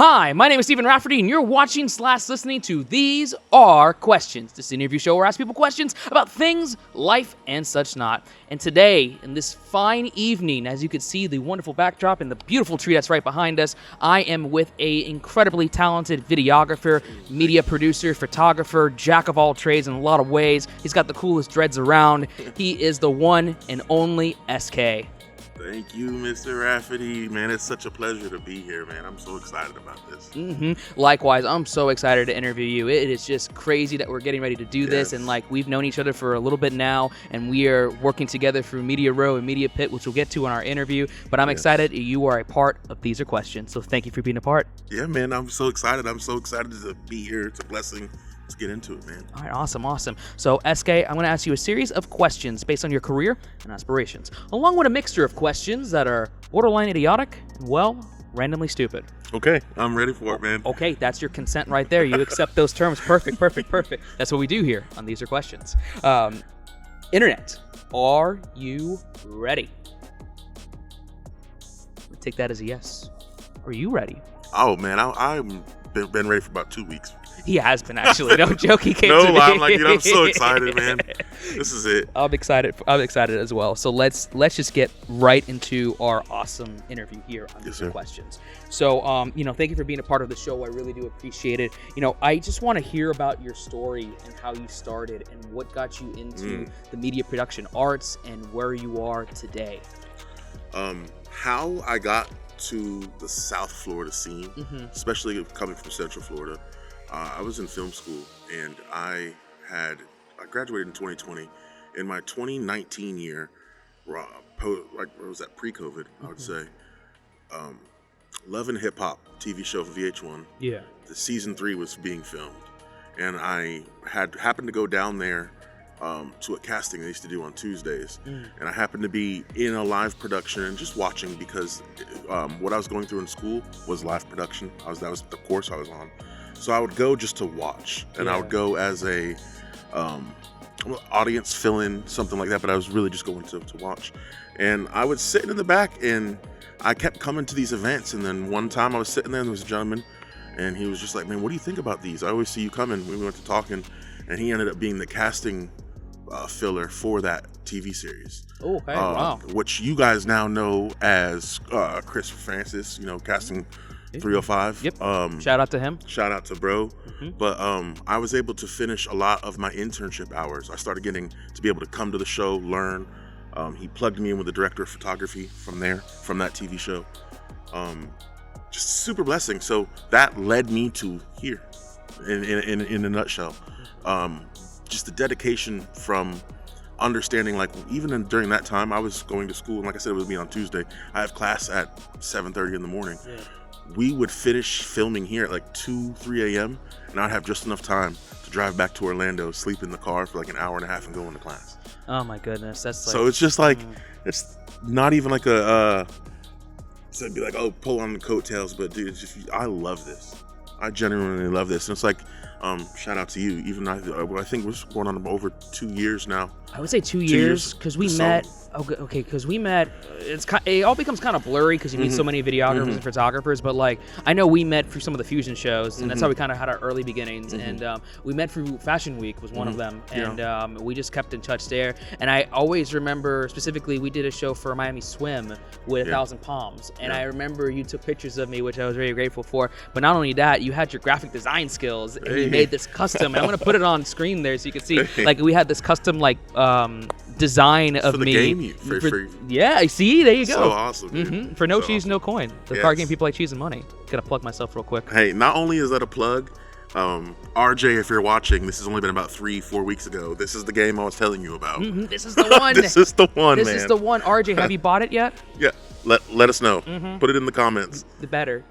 Hi, my name is Stephen Rafferty, and you're watching / listening to These Are Questions, this interview show where I ask people questions about things, life, and such not. And today, in this fine evening, as you can see the wonderful backdrop and the beautiful tree that's right behind us, I am with a incredibly talented videographer, media producer, photographer, jack of all trades in a lot of ways. He's got the coolest dreads around. He is the one and only SK. Thank you, Mr. Rafferty. Man, it's such a pleasure to be here, man. I'm so excited about this. Likewise, I'm so excited to interview you. It is just crazy that we're getting ready to do this, and we've known each other for a little bit now, and we are working together through Media Row and Media Pit, which we'll get to in our interview. But I'm excited you are a part of These Are Questions, so thank you for being a part. Yeah, man, I'm so excited. I'm so excited to be here. It's a blessing. Let's get into it, man. All right, awesome. So, SK, I'm going to ask you a series of questions based on your career and aspirations, along with a mixture of questions that are borderline idiotic and, well, randomly stupid. Okay, I'm ready for it, man. Okay, that's your consent right there. You accept those terms. Perfect. That's what we do here on These Are Questions. Internet, are you ready? We'll take that as a yes. Are you ready? Oh, man, I've been ready for about 2 weeks. He has been, actually. No joke. He came no, to me. I'm so excited, man. This is it. I'm excited as well. So let's just get right into our awesome interview here on These Are Questions. So, thank you for being a part of the show. I really do appreciate it. I just want to hear about your story and how you started and what got you into the media production arts and where you are today. How I got to the South Florida scene, especially coming from Central Florida. I was in film school, and I graduated in 2020. In my 2019 year, was that pre-COVID, I would say, Love and Hip Hop TV show for VH1. Yeah. The season 3 was being filmed, and I happened to go down there to a casting they used to do on Tuesdays, and I happened to be in a live production and just watching because what I was going through in school was live production. That was the course I was on. So I would go just to watch, and I would go as a audience fill-in, something like that, but I was really just going to watch. And I would sit in the back, and I kept coming to these events, and then one time I was sitting there, and there was a gentleman, and he was just like, man, what do you think about these? I always see you coming. We went to talking, and he ended up being the casting filler for that TV series. Oh, okay, wow. Which you guys now know as Chris Francis, casting 305. Yep. Shout out to him. Shout out to bro. But I was able to finish a lot of my internship hours. I started getting to be able to come to the show, learn. He plugged me in with the director of photography from that TV show. Just super blessing. So that led me to here in a nutshell. Just the dedication from understanding, even during that time, I was going to school, and like I said, it was me on Tuesday. I have class at 7:30 in the morning. Yeah. We would finish filming here at 2, 3 a.m. and I'd have just enough time to drive back to Orlando, sleep in the car for an hour and a half and go into class. Oh my goodness. That's so it's just it's not even so it'd be pull on the coattails, but dude, I love this. I genuinely love this. And it's shout out to you. Even I think we're going on over 2 years now. I would say 2 years because we met. Okay, because we met. It all becomes kind of blurry because you meet so many videographers and photographers. But I know we met through some of the fusion shows, and that's how we kind of had our early beginnings. And we met through Fashion Week was one of them, and we just kept in touch there. And I always remember specifically we did a show for Miami Swim with 1,000 Palms, and I remember you took pictures of me, which I was very grateful for. But not only that, you had your graphic design skills, and you made this custom. And I'm gonna put it on screen there so you can see. We had this custom design of me. Game for yeah, see, there you go. So awesome. For no cheese, no coin. The card game people like cheese and money. Gotta plug myself real quick. Hey, not only is that a plug, RJ, if you're watching, this has only been about 3-4 weeks ago. This is the game I was telling you about. This is the one. This is the one, man. This is the one. RJ, have you bought it yet? Yeah. Let us know. Put it in the comments. You better.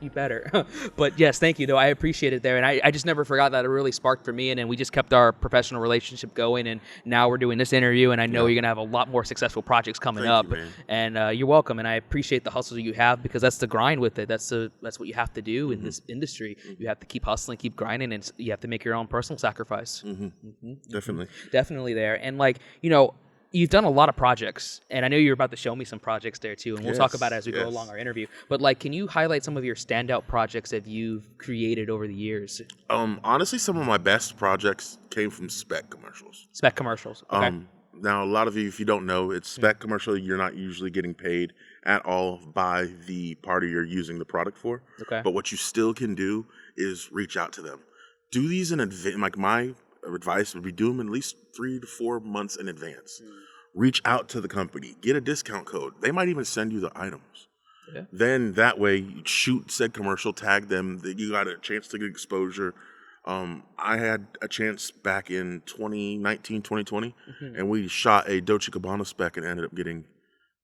But yes, thank you, though. I appreciate it there. And I just never forgot that. It really sparked for me. And then we just kept our professional relationship going. And now we're doing this interview. And I know you're going to have a lot more successful projects coming up. You, man. And you're welcome. And I appreciate the hustle you have because that's the grind with it. That's what you have to do in this industry. You have to keep hustling, keep grinding, and you have to make your own personal sacrifice. Definitely. Definitely there. And you've done a lot of projects, and I know you're about to show me some projects there too, and we'll talk about it as we go along our interview. But like, can you highlight some of your standout projects that you've created over the years? Honestly, some of my best projects came from spec commercials. Spec commercials. Okay. Now, a lot of you, if you don't know, it's spec commercial. You're not usually getting paid at all by the party you're using the product for. Okay. But what you still can do is reach out to them. Do these in advance. Like, my advice would be do them at least 3 to 4 months in advance. Reach out to the company. Get a discount code. They might even send you the items. Yeah. Then that way, you shoot said commercial, tag them. You got a chance to get exposure. I had a chance back in 2019, 2020, and we shot a Dolce & Gabbana spec and ended up getting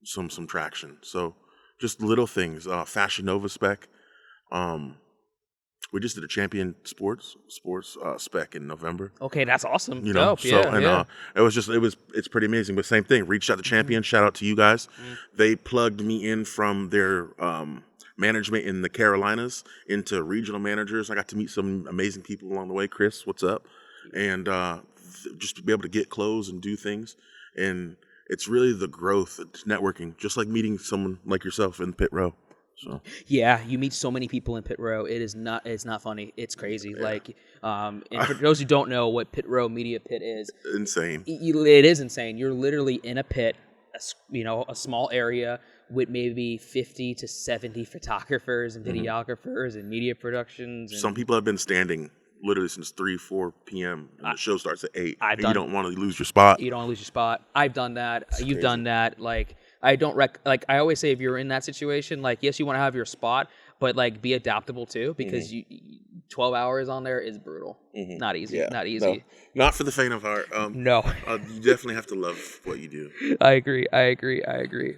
some traction. So just little things. Fashion Nova spec. We just did a Champion Sports spec in November. Okay, that's awesome. You know, dope. Yeah, it's pretty amazing. But same thing. Reached out to Champion. Shout out to you guys. They plugged me in from their management in the Carolinas into regional managers. I got to meet some amazing people along the way. Chris, what's up? And just to be able to get clothes and do things. And it's really the growth, it's networking, just like meeting someone like yourself in the pit row. So. Yeah, you meet so many people in pit row. It's not funny. It's crazy. Yeah. Like, and for those who don't know what pit row media pit is, insane. It is insane. You're literally in a pit, a small area with maybe 50 to 70 photographers and videographers and media productions. And some people have been standing literally since 3-4 p.m. and the show starts at 8. You don't want to lose your spot. You don't want to lose your spot. I've done that. You've done that. Like, I don't I always say, if you're in that situation, like, yes, you want to have your spot, but like, be adaptable too, because 12 hours on there is brutal. Not easy. Yeah. Not easy. No, not for the faint of heart. No. You definitely have to love what you do. I agree.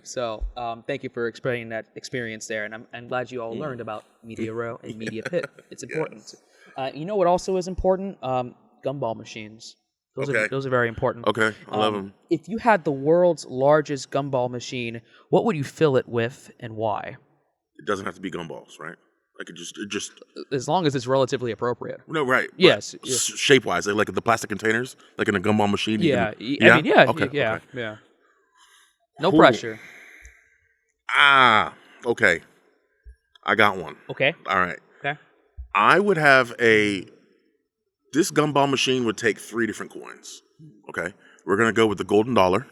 So, thank you for explaining that experience there, and I'm glad you all learned about Media Row and Media Pit. It's important. Yes. You know what also is important? Gumball machines. Those are very important. Okay, I love them. If you had the world's largest gumball machine, what would you fill it with, and why? It doesn't have to be gumballs, right? Like, it just as long as it's relatively appropriate. No, right? Yes. Shape-wise, like the plastic containers, like in a gumball machine. Yeah. Okay. No pressure. Okay. I got one. Okay. All right. Okay. I would have this gumball machine would take 3 different coins. Okay. We're going to go with the golden dollar.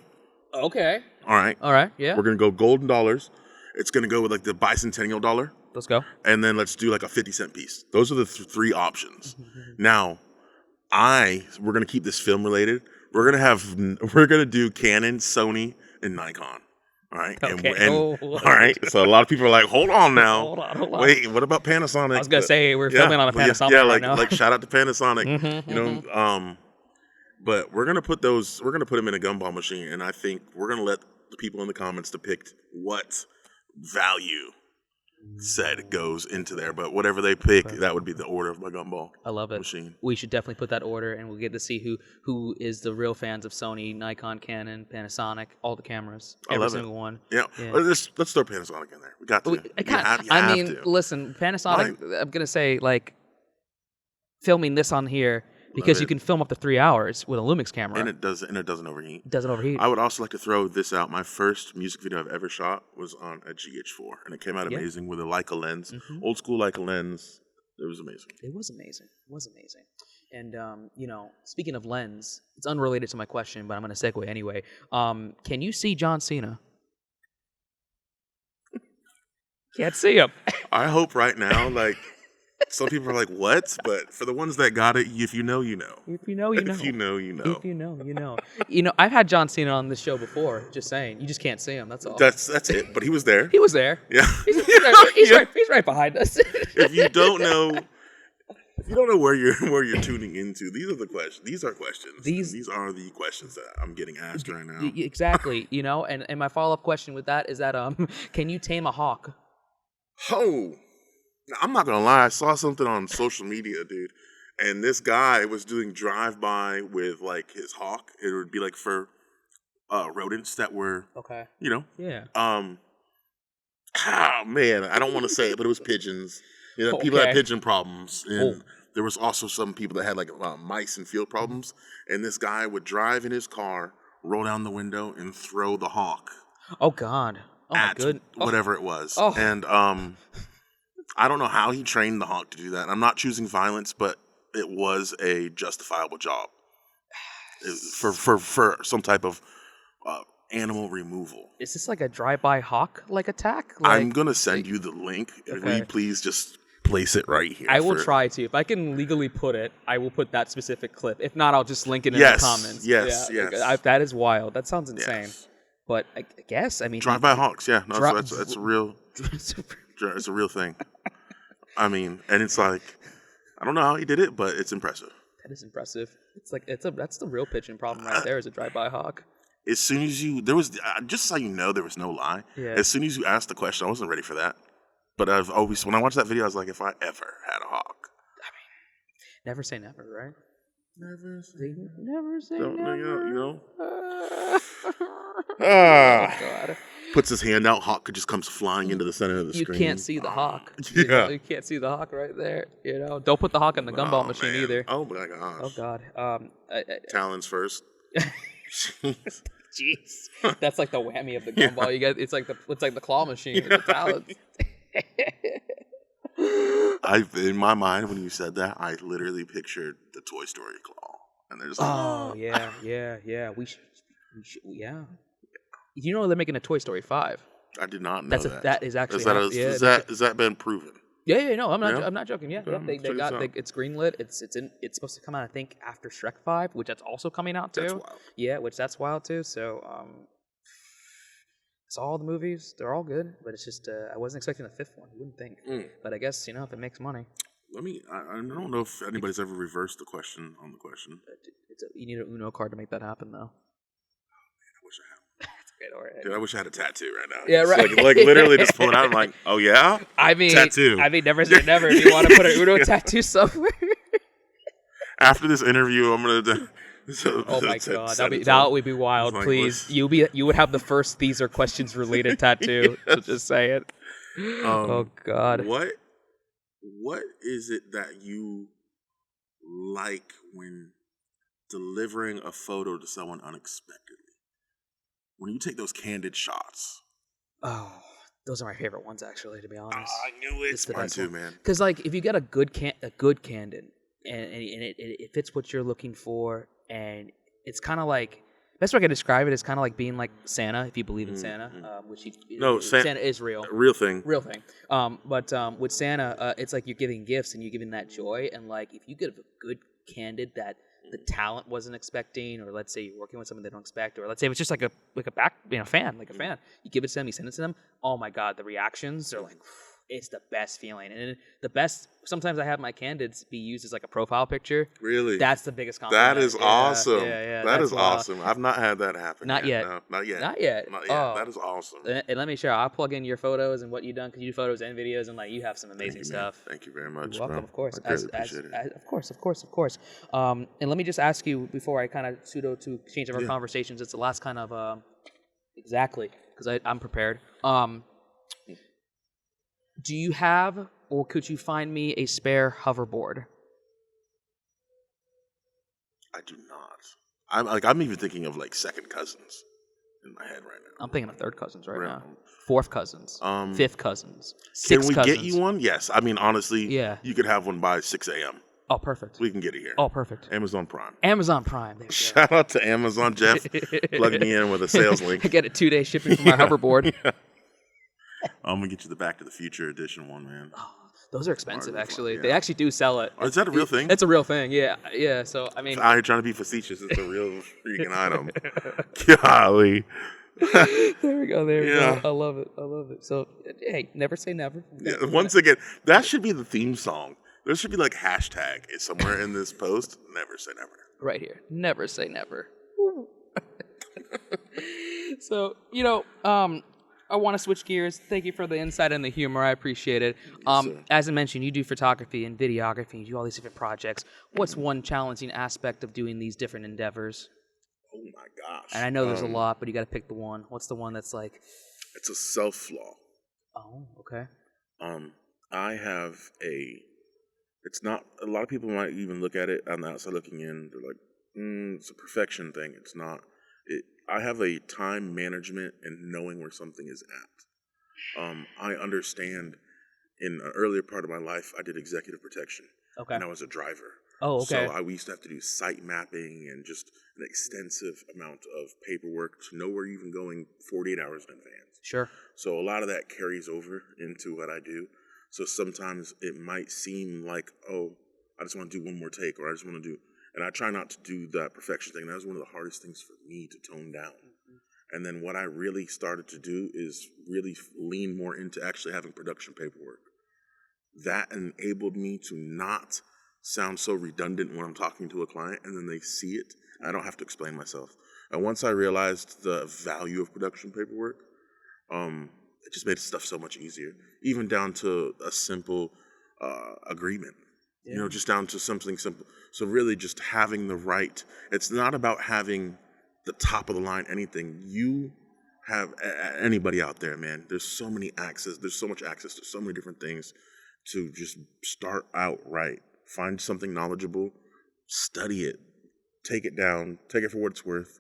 Okay. All right. Yeah. We're going to go golden dollars. It's going to go with like the bicentennial dollar. Let's go. And then let's do like a 50-cent piece. Those are the 3 options. Now, we're going to keep this film related. We're going to do Canon, Sony, and Nikon. All right. Okay. All right. So a lot of people are like, hold on now. Hold on. Wait, what about Panasonic? I was going to say, we're filming on a Panasonic right now. Like shout out to Panasonic. But we're going to put them in a gumball machine, and I think we're going to let the people in the comments depict what value said goes into there. But whatever they pick, that would be the order of my gumball. I love it. Machine. We should definitely put that order, and we'll get to see who is the real fans of Sony, Nikon, Canon, Panasonic, all the cameras, every single one. Yeah. Let's throw Panasonic in there. We got to. Listen, Panasonic. I'm gonna say, like, filming this on here, because you can film up to 3 hours with a Lumix camera, and it doesn't overheat. It doesn't overheat. I would also like to throw this out. My first music video I've ever shot was on a GH4, and it came out amazing with a Leica lens, old school Leica lens. It was amazing. It was amazing. And speaking of lens, it's unrelated to my question, but I'm going to segue anyway. Can you see John Cena? Can't see him. I hope right now, like. Some people are like, what? But for the ones that got it, if you know, you know. If you know, you know. If you know, you know. If you know, you know. I've had John Cena on this show before. Just saying, you just can't see him. That's all. That's it. But he was there. He was there. Yeah. He's right behind us. If you don't know where you're tuning into, these are the questions. These are questions. These are the questions that I'm getting asked right now. Exactly. And my follow-up question with that is that can you tame a hawk? Oh. Now, I'm not going to lie. I saw something on social media, dude. And this guy was doing drive-by with, like, his hawk. It would be, like, for rodents that were, Yeah. Oh, man. I don't want to say it, but it was pigeons. People had pigeon problems. And there was also some people that had, like, mice and field problems. And this guy would drive in his car roll down the window, and throw the hawk Oh God. Oh my at good. whatever it was. Oh. And I don't know how he trained the hawk to do that. I'm not choosing violence, but it was a justifiable job for some type of animal removal. Is this like a drive-by hawk like attack? Like, I'm gonna send you the link. Okay. Will you please just place it right here? I will try to. If I can legally put it, I will put that specific clip. If not, I'll just link it in the comments. Yes. That is wild. That sounds insane. Yes. But I guess, I mean... Drive-by hawks, yeah. No, that's a real... It's a real thing. I mean, and it's like... I don't know how he did it, but it's impressive. That is impressive. It's like that's the real pitching problem right there, is a drive-by hawk. As soon as just so you know, there was no lie. Yeah. As soon as you asked the question, I wasn't ready for that. But I've always, when I watched that video, I was like, if I ever had a hawk. I mean, never say never, right? Never say Never say don't never. You know? Oh, God. Puts his hand out, hawk just comes flying into the center of the screen. You can't see the hawk. Yeah. You can't see the hawk right there. You know, don't put the hawk in the gumball machine man. either. Oh my gosh. Oh God. Talons first. Jeez, that's like the whammy of the gumball. You get it's like the claw machine with the talons. In my mind, when you said that, I literally pictured the Toy Story claw, and there's like, Oh yeah. We should. Yeah. You know they're making a Toy Story 5. I did not know that. That is actually Has that been proven? Yeah. No, I'm not. Yeah? I'm not joking. Yeah. They check got. this out. It's greenlit. It's supposed to come out, I think, after Shrek 5, which that's also coming out too. That's wild. Yeah, that's wild too. So it's all the movies. They're all good, but it's just I wasn't expecting a fifth one. You wouldn't think, but I guess if it makes money. I don't know if anybody's ever reversed the question on the question. You need an Uno card to make that happen, though. I wish I had. Right. Dude, I wish I had a tattoo right now. Yeah, right. Like literally just pull it out. I'm like, oh yeah. I mean, tattoo. Never say never. If you want to put an Uno tattoo somewhere. After this interview, I'm gonna. Oh my God, that would be wild. Like, please, you would have the first "these are questions related" tattoo. So just say it. Oh God. What is it that you like when delivering a photo to someone unexpectedly? When you take those candid shots. Oh, those are my favorite ones, actually. To be honest, I knew it. It's mine too, man. Because like, if you get a good candid, and it fits what you're looking for, and it's kind of like, best way I can describe it is kind of like being like Santa, if you believe in Santa, which Santa is real. Real thing. But with Santa, it's like you're giving gifts and you're giving that joy, and like if you get a good candid that the talent wasn't expecting, or let's say you're working with someone they don't expect, or let's say it's just like a fan, you give it to them, you send it to them. Oh my God, the reactions are like, it's the best feeling. And the best, sometimes I have my candids be used as like a profile picture. Really? That's the biggest compliment. That is awesome. Yeah, that is awesome. I've not had that happen. Not yet. No, not yet. Not yet. Oh. That is awesome. And let me share, I'll plug in your photos and what you've done, because you do photos and videos, and like you have some amazing stuff. Thank you very much. You're welcome, bro. of course. I appreciate it. Of course. And let me just ask you before I kind of to change up our conversations. It's the last kind of exactly, because I'm prepared. Do you have, or could you find me a spare hoverboard? I do not. I'm even thinking of like second cousins in my head right now. I'm thinking of third cousins right now. Fourth cousins. Fifth cousins. Can Sixth we cousins. get you one? Yes. I mean, honestly, you could have one by 6 a.m. Oh, perfect. We can get it here. Oh, perfect. Amazon Prime. Amazon Prime. There you go. Shout out to Amazon, Jeff. Plug me in with a sales link. I get a 2-day shipping for my hoverboard. I'm going to get you the Back to the Future edition one, man. Oh, those are expensive, actually. Yeah. They actually do sell it. Oh, is that a real thing? It's a real thing, yeah. So, I mean... I'm trying to be facetious. It's a real freaking item. Golly. There we go. I love it. So, hey, never say never. Yeah, once again, that should be the theme song. There should be like hashtag somewhere in this post. Never say never. Right here. Never say never. So, I want to switch gears. Thank you for the insight and the humor. I appreciate it. As I mentioned, you do photography and videography. You do all these different projects. What's one challenging aspect of doing these different endeavors? Oh my gosh. And I know there's a lot, but you got to pick the one. What's the one that's like... It's a self-flaw. Oh, okay. I have it's not, a lot of people might even look at it on the outside looking in. They're like, it's a perfection thing. It's not. I have a time management and knowing where something is at. I understand in an earlier part of my life, I did executive protection. Okay. And I was a driver. Oh, okay. So we used to have to do site mapping and just an extensive amount of paperwork to know where you're even going 48 hours in advance. Sure. So a lot of that carries over into what I do. So sometimes it might seem like, oh, I just want to do one more take, or I just want to do, and I try not to do that perfection thing. That was one of the hardest things for me to tone down. And then what I really started to do is really lean more into actually having production paperwork. That enabled me to not sound so redundant when I'm talking to a client, and then they see it. I don't have to explain myself. And once I realized the value of production paperwork, it just made stuff so much easier, even down to a simple agreement. Yeah. You know, just down to something simple. So really just having the right, it's not about having the top of the line anything. You have anybody out there, man. There's so much access to so many different things to just start out right. Find something knowledgeable, study it, take it down, take it for what it's worth,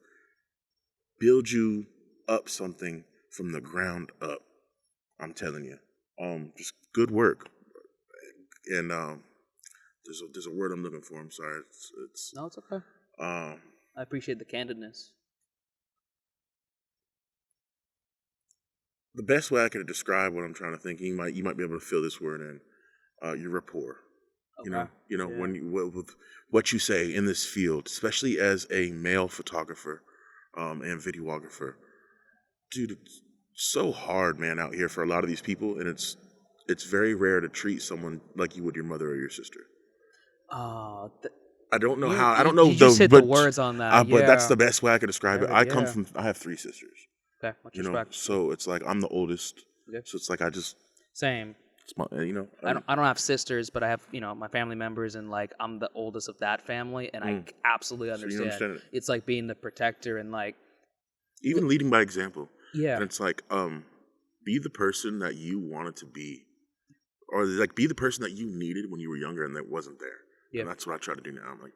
build you up something from the ground up. I'm telling you, just good work. And there's a word I'm looking for. I'm sorry. No, it's okay. I appreciate the candidness. The best way I could describe what I'm trying to think, you might be able to fill this word in, your rapport. Okay. You know, yeah. When with what you say in this field, especially as a male photographer and videographer, dude, it's so hard, man, out here for a lot of these people, and it's very rare to treat someone like you would your mother or your sister. I don't know how. I don't know. You just hit the words on that. But that's the best way I could describe it. I have 3 sisters. Okay, much respect. So it's like I'm the oldest. Okay. So it's like I just same. I don't have sisters, but I have my family members, and like I'm the oldest of that family, and I absolutely understand. So you understand it. It's like being the protector and like even leading by example. Yeah, and it's like be the person that you wanted to be, or like be the person that you needed when you were younger and that wasn't there. Yeah, and that's what I try to do now. I'm like,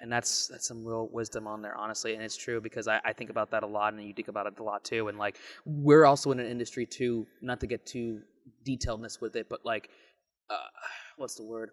And that's some real wisdom on there, honestly, and it's true because I think about that a lot, and you think about it a lot too. And like we're also in an industry too, not to get too detailedness with it, but like, what's the word?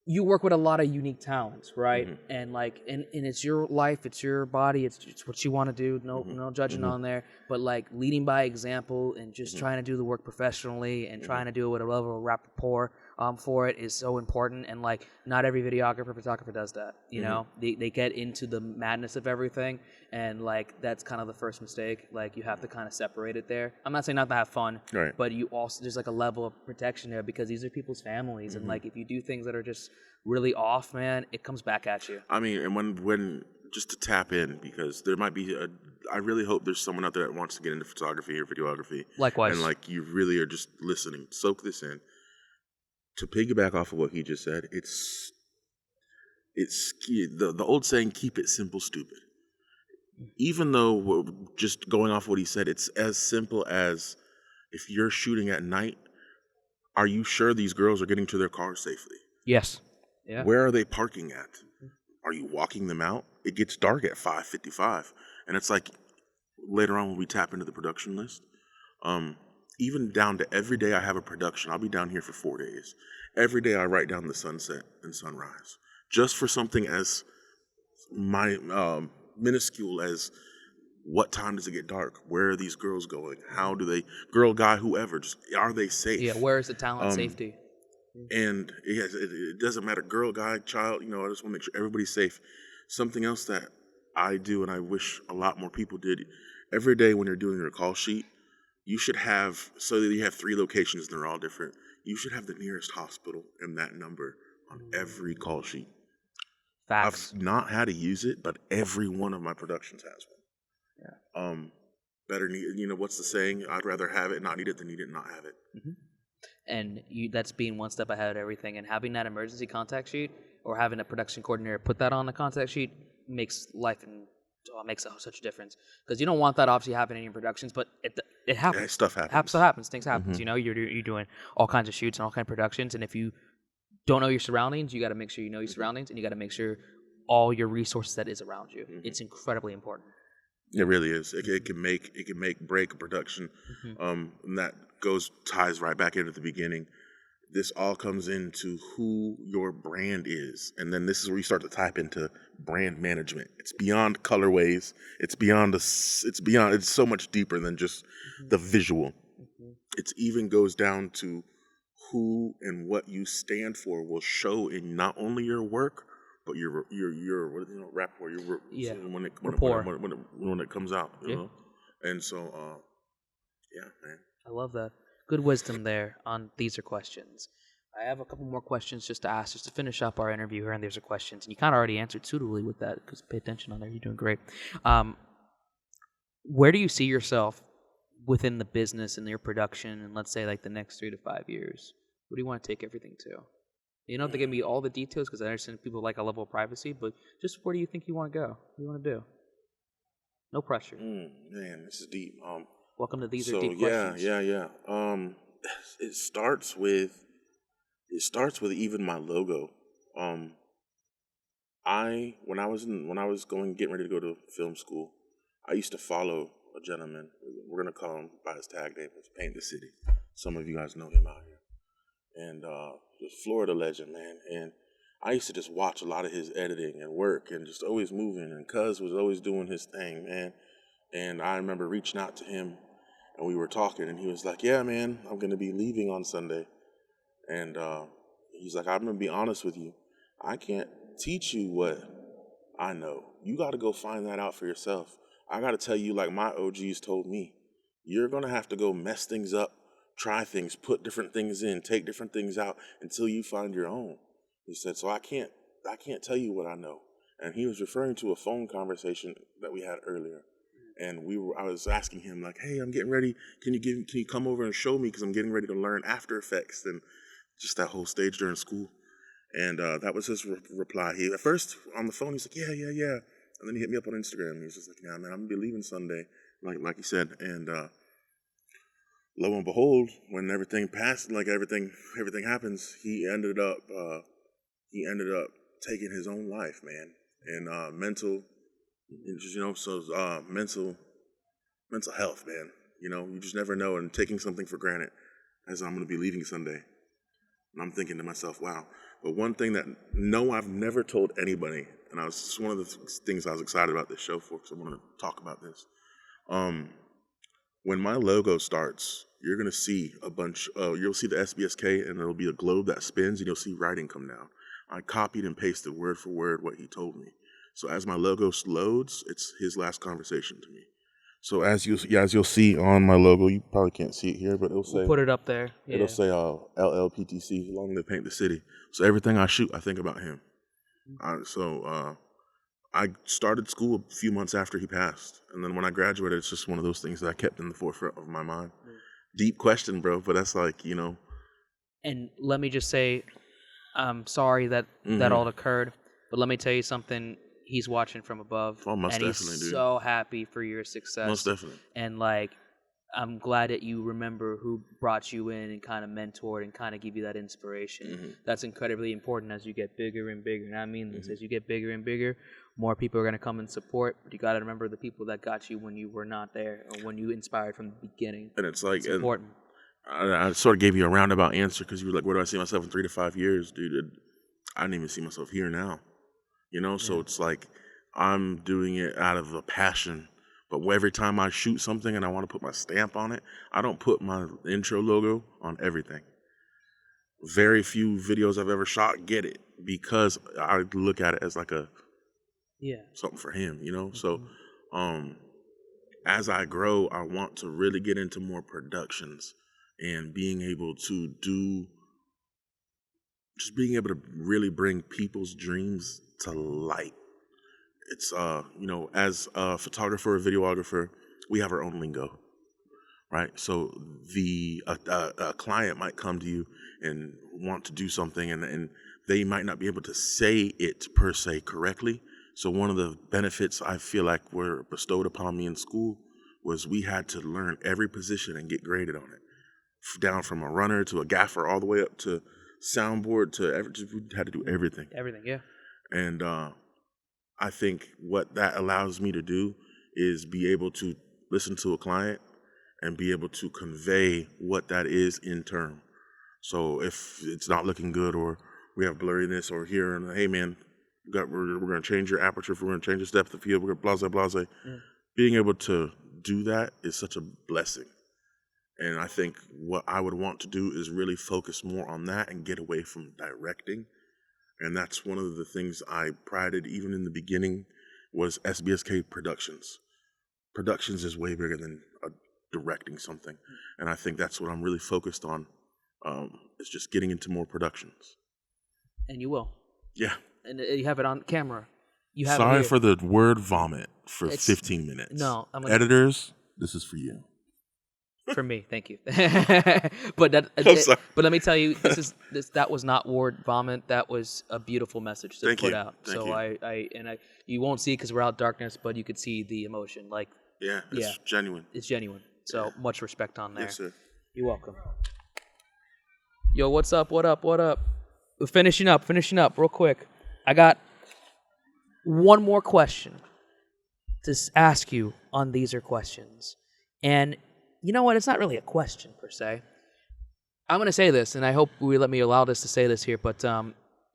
You work with a lot of unique talents, right? Mm-hmm. And like, and it's your life, it's your body, it's what you want to do. No judging on there, but like leading by example and just trying to do the work professionally and trying to do it with a level of rapport for it is so important. And like, not every videographer, photographer does that. You know, they get into the madness of everything, and like that's kind of the first mistake. Like you have to kind of separate it there. I'm not saying not to have fun, right? But you also there's like a level of protection there because these are people's families, and like if you do things that are just really off, man, it comes back at you. I mean, and when just to tap in, because there might be I really hope there's someone out there that wants to get into photography or videography. Likewise. And like you really are just listening, soak this in. To piggyback off of what he just said, it's the old saying, keep it simple, stupid. Even though we're just going off what he said, it's as simple as if you're shooting at night, are you sure these girls are getting to their cars safely? Yes. Yeah. Where are they parking at? Are you walking them out? It gets dark at 5:55, and it's like later on when we tap into the production list, even down to every day I have a production, I'll be down here for 4 days. Every day I write down the sunset and sunrise, just for something as minuscule as what time does it get dark? Where are these girls going? How do they, girl, guy, whoever, just are they safe? Yeah, where is the talent safety? And it doesn't matter, girl, guy, child, I just want to make sure everybody's safe. Something else that I do, and I wish a lot more people did, every day when you're doing your call sheet, you should have, so that you have 3 locations and they're all different, you should have the nearest hospital and that number on every call sheet. Facts. I've not had to use it, but every one of my productions has one. Yeah. Better need, what's the saying? I'd rather have it, not need it, than need it, not have it. Mm-hmm. And that's being one step ahead of everything. And having that emergency contact sheet or having a production coordinator put that on the contact sheet makes life makes such a difference. Because you don't want that obviously happening in your productions, but it happens. Yeah, stuff happens. Things happen. You're doing all kinds of shoots and all kinds of productions. And if you don't know your surroundings, you got to make sure you know your surroundings, and you got to make sure all your resources that is around you. It's incredibly important. It really is. It can make break a production. And that ties right back into the beginning. This all comes into who your brand is, and then this is where you start to type into brand management. It's beyond colorways. It's so much deeper than just the visual. It even goes down to who and what you stand for will show in not only your work, but your rapport, rapport when it comes out, you know. And so, man. I love that. Good wisdom there on These Are Questions. I have a couple more questions just to ask, just to finish up our interview here, and These Are Questions. And you kind of already answered suitably with that, because pay attention on there. You're doing great. Where do you see yourself within the business and your production in, let's say, like the next 3 to 5 years? What do you want to take everything to? You don't have to give me all the details, because I understand people like a level of privacy, but just where do you think you want to go? What do you want to do? No pressure. Man, this is deep. Welcome to These Are Deep Questions. Yeah. It starts with even my logo. When I was getting ready to go to film school, I used to follow a gentleman. We're gonna call him by his tag name. It's Paint the City. Some of you guys know him out here, and just Florida legend, man. And I used to just watch a lot of his editing and work, and just always moving. And Cuz was always doing his thing, man. And I remember reaching out to him, and we were talking, and he was like, "Yeah, man, I'm gonna be leaving on Sunday." And he's like, "I'm gonna be honest with you. I can't teach you what I know. You got to go find that out for yourself. I got to tell you, like my OGs told me, you're gonna have to go mess things up, try things, put different things in, take different things out until you find your own." He said, "So I can't tell you what I know." And he was referring to a phone conversation that we had earlier. And I was asking him, like, "Hey, I'm getting ready. Can you come over and show me? Because I'm getting ready to learn After Effects and just that whole stage during school." And that was his reply. He at first on the phone, he's like, "Yeah." And then he hit me up on Instagram. He was just like, "Yeah, man, I'm gonna be leaving Sunday," like he said. And lo and behold, when everything passed, like everything happens, he ended up taking his own life, man. And mental health, man. You know, you just never know. And taking something for granted, as I'm going to be leaving Sunday. And I'm thinking to myself, wow. But one thing I've never told anybody, and it's one of the things I was excited about this show for, because I wanted to talk about this. When my logo starts, you're going to see you'll see the SBSK, and it'll be a globe that spins, and you'll see writing come down. I copied and pasted word for word what he told me. So as my logo loads, it's his last conversation to me. So as you'll see on my logo, you probably can't see it here, but it'll say, we'll put it up there. Yeah. It'll say LLPTC, Long Live Paint the City. So everything I shoot, I think about him. I started school a few months after he passed, and then when I graduated, it's just one of those things that I kept in the forefront of my mind. Deep question, bro, but that's like, you know. And let me just say, I'm sorry that all occurred, but let me tell you something. He's watching from above, and he's so happy for your success. Most definitely. And like, I'm glad that you remember who brought you in and kind of mentored and kind of give you that inspiration. That's incredibly important as you get bigger and bigger. And I mean this, as you get bigger and bigger, more people are going to come and support. But you got to remember the people that got you when you were not there, or when you inspired from the beginning. And it's like, important. I sort of gave you a roundabout answer, because you were like, "Where do I see myself in 3 to 5 years, dude?" I didn't even see myself here now. You know, so it's like I'm doing it out of a passion. But every time I shoot something and I want to put my stamp on it, I don't put my intro logo on everything. Very few videos I've ever shot get it, because I look at it as like something for him, you know? So as I grow, I want to really get into more productions and being able to really bring people's dreams to light. It's, as a photographer, a videographer, we have our own lingo, right? So a client might come to you and want to do something, and they might not be able to say it per se correctly. So one of the benefits I feel like were bestowed upon me in school was we had to learn every position and get graded on it, down from a runner to a gaffer, all the way up to soundboard we had to do everything. Everything, yeah. And I think what that allows me to do is be able to listen to a client and be able to convey what that is in term. So if it's not looking good, or we have blurriness, or here, and hey man, we're going to change your aperture, we're going to change the depth of field, we're going to blase. Being able to do that is such a blessing. And I think what I would want to do is really focus more on that and get away from directing. And that's one of the things I prided, even in the beginning, was SBSK Productions. Productions is way bigger than directing something. And I think that's what I'm really focused on, is just getting into more productions. And you will. Yeah. And you have it on camera. You have Sorry for the word vomit for 15 minutes. No. Editors, this is for you. For me, thank you. but let me tell you, that was not word vomit. That was a beautiful message to put out. Thank so you. You won't see it because we're out darkness, but you could see the emotion. It's genuine. It's genuine. So much respect on there. Yes, sir. You're welcome. Yo, what's up? What up? We're finishing up real quick. I got one more question to ask you on These Are Questions. And you know what? It's not really a question per se. I'm going to say this, and I hope we let me allow this to say this here, but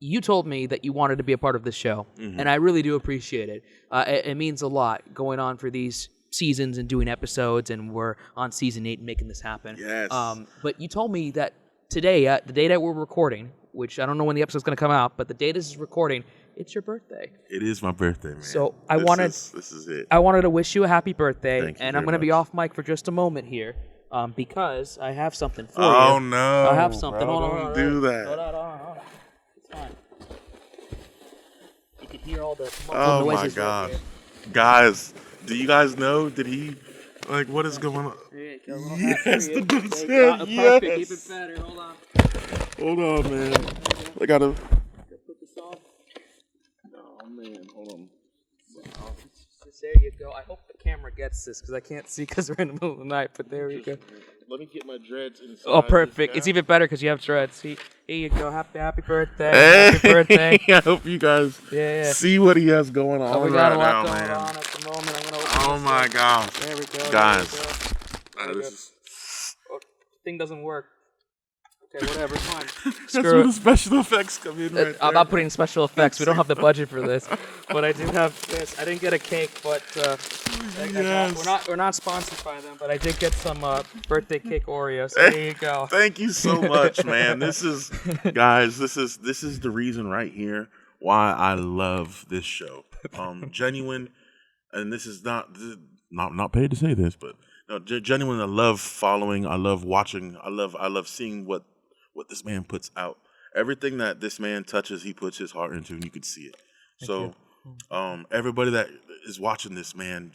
you told me that you wanted to be a part of this show, and I really do appreciate it. It means a lot going on for these seasons and doing episodes, and we're on season 8 making this happen. Yes. But you told me that today, the day that we're recording, which I don't know when the episode's going to come out, but the day this is recording, it's your birthday. It is my birthday, man. So this is it. I wanted to wish you a happy birthday, Thank you and I'm going to be off mic for just a moment here, because I have something for you. Oh no! I have something. Bro, hold on, don't do that. Hold on. It's fine. You can hear all the Oh noises. my God, right guys! Do you guys know? Did he? Like, what is going on? Yes, the good stuff. Yes. Perfect. Keep it better. Hold on. Hold on, man. I gotta put this on. Oh man, hold on. There you go. I hope the camera gets this because I can't see because we're in the middle of the night. But there we go. Let me get my dreads inside. Oh, perfect. It's even better because you have dreads. See, here you go. Happy birthday. Hey. Happy birthday. I hope you guys see what he has going on we got right a lot now, going man. on at the moment. I'm gonna Oh my gosh. There we go. Guys. Thing doesn't work. Okay, whatever, it's fine. That's where the special effects come in right I'm there. not putting special effects. We don't have the budget for this. But I do have this. I didn't get a cake, but we're not sponsored by them. But I did get some birthday cake Oreos. So there you go. Thank you so much, man. This is the reason right here why I love this show. Genuine, and this is not paid to say this, but no, genuine. I love following. I love watching. I love seeing what this man puts out. Everything that this man touches, he puts his heart into, and you can see it. So, everybody that is watching this, man,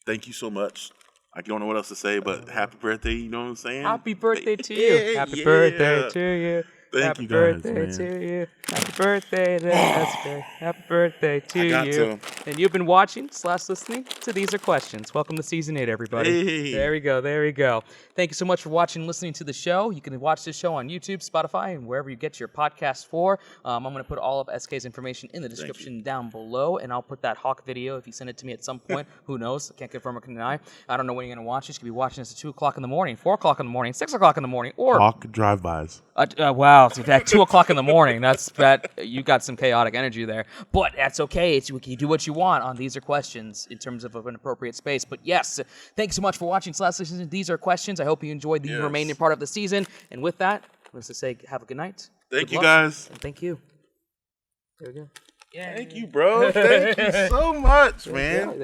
thank you so much. I don't know what else to say, but happy birthday. You know what I'm saying? Happy birthday to you. Happy birthday to you. Thank you guys, man. Happy birthday to you. Happy birthday to SK. Happy birthday to you. And you've been watching / listening to These Are Questions. Welcome to Season 8, everybody. Hey. There we go. Thank you so much for watching and listening to the show. You can watch this show on YouTube, Spotify, and wherever you get your podcasts for. I'm going to put all of SK's information in the description down below, and I'll put that Hawk video if you send it to me at some point. Who knows? I can't confirm or deny. I don't know when you're going to watch this. You could be watching this at 2 o'clock in the morning, 4 o'clock in the morning, 6 o'clock in the morning, or... Hawk drive-bys. Wow, at 2 o'clock in the morning, you got some chaotic energy there. But that's okay. You can do what you want on These Are Questions in terms of an appropriate space. But yes, thanks so much for watching / listening to These Are Questions. I hope you enjoyed the remaining part of the season. And with that, let's just say have a good night. Thank you, guys. And thank you. There we go. Thank you, bro. Thank you so much, man.